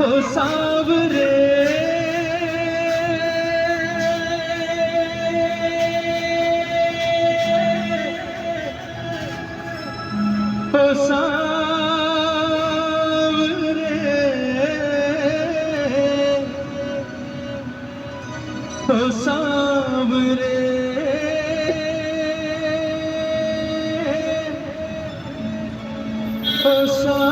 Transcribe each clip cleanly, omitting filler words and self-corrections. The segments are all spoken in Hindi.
ओ सांवरे ओ सांवरे ओ सांवरे ओ सांवरे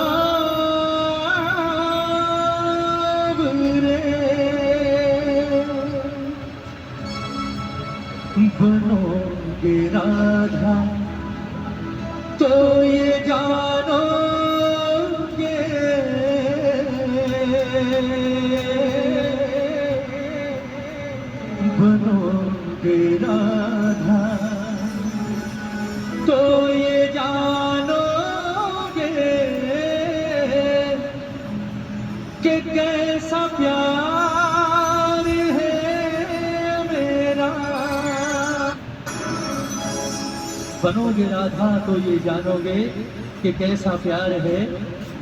बनोगे राधा तो ये जानोगे बनोगे राधा तो ये जानोगे कि कैसा प्यार है मेरा। बनोगे राधा तो ये जानोगे कि कैसा प्यार है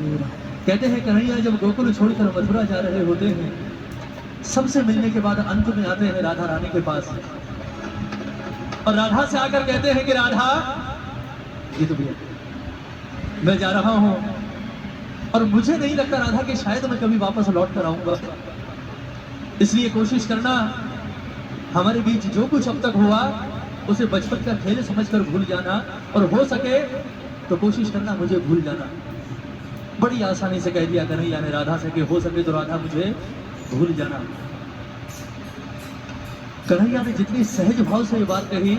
मेरा। कहते हैं कन्हैया जब गोकुल छोड़कर मथुरा जा रहे होते हैं, सबसे मिलने के बाद अंत में आते हैं राधा रानी के पास और राधा से आकर कहते हैं कि राधा ये तो भैया मैं जा रहा हूं और मुझे नहीं लगता राधा कि शायद मैं कभी वापस लौट कर आऊंगा, इसलिए कोशिश करना हमारे बीच जो कुछ अब तक हुआ उसे बचपन का खेल समझकर भूल जाना और हो सके तो कोशिश करना मुझे भूल जाना। बड़ी आसानी से कह दिया कन्हैया ने राधा से कि हो सके तो राधा मुझे भूल जाना। कन्हैया ने जितनी सहज भाव से ये बात कही,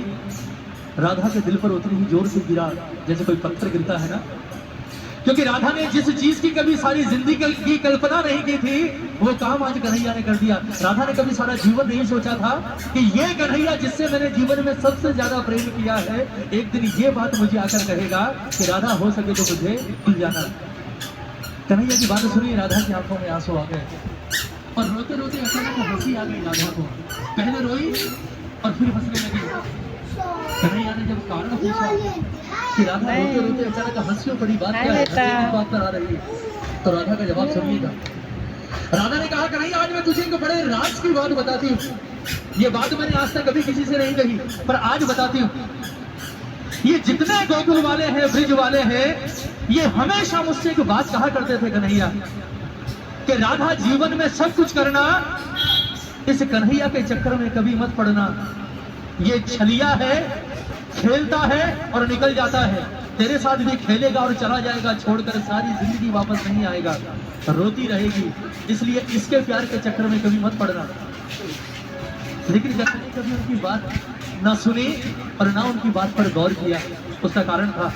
राधा के दिल पर उतनी ही जोर से गिरा जैसे कोई पत्थर गिरता है ना, क्योंकि राधा ने जिस चीज की कभी सारी जिंदगी की कल्पना नहीं की थी वो काम आज कन्हैया ने कर दिया। राधा ने कभी सारा जीवन नहीं सोचा था कि ये कन्हैया जिससे मैंने जीवन में सबसे ज्यादा प्रेम किया है, एक दिन ये बात मुझे आकर कहेगा कि राधा हो सके तो मुझे भूल जाना। कन्हैया की बात सुनी, राधा की आंखों में आंसू आ गए और रोते रोते अचानक हंसी आ गई राधा को। पहले रोई और फिर हंसने लगी। कन्हैया ने जब कारण पूछा कि राधा रोते रोते अचानक हंसी पड़ी, बात क्या है, बात करा रही है, तो राधा का जवाब सुनिएगा। राधा ने कहा कन्हैया आज मैं तुझे एक बड़े राज की बात बताती हूँ, ये बात मैंने आज तक कभी किसी से नहीं कही पर आज बताती हूँ। ये जितने गोकुल वाले हैं, ब्रिज वाले हैं, ये हमेशा मुझसे एक बात कहा करते थे कन्हैया कि राधा जीवन में सब कुछ करना, इस कन्हैया के चक्कर में कभी मत पड़ना। ये छलिया है, खेलता है और निकल जाता है, तेरे साथ भी खेलेगा और चला जाएगा, छोड़कर सारी जिंदगी वापस नहीं आएगा, रोती रहेगी, इसलिए इसके प्यार के चक्कर में कभी मत पड़ना। लेकिन जब मैंने कभी उनकी बात ना सुनी और ना उनकी बात पर गौर किया, उसका कारण था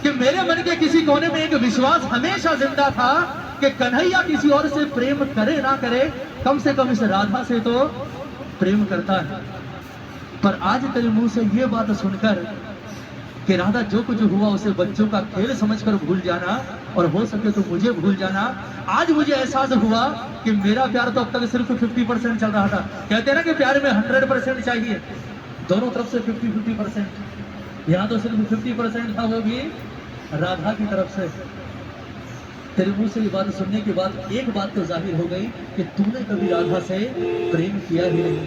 कि मेरे मन के किसी कोने में एक विश्वास हमेशा जिंदा था कि कन्हैया किसी और से प्रेम करे ना करे, कम से कम इस राधा से तो प्रेम करता है। पर आज तेरे मुंह से ये बात सुनकर कि राधा जो कुछ हुआ उसे बच्चों का खेल समझकर भूल जाना और हो सके तो मुझे भूल जाना, आज मुझे एहसास हुआ कि मेरा प्यार तो अब तक सिर्फ 50% चल रहा था। कहते हैं ना कि प्यार में 100% चाहिए, दोनों तरफ से 50-50%, यहाँ तो सिर्फ 50% था, वो भी राधा की तरफ से। तेरे मुंह से ये बात सुनने के बाद एक बात तो जाहिर हो गई कि तूने कभी राधा से प्रेम किया ही नहीं।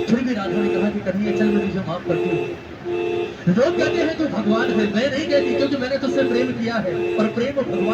फिर भी राधा ने कहा कि कन्हैया चल मैं तुझे माफ करती हूँ। लोग कहते हैं तू भगवान है, मैं नहीं कहती, क्योंकि मैंने तुझसे प्रेम किया है और प्रेम भगवान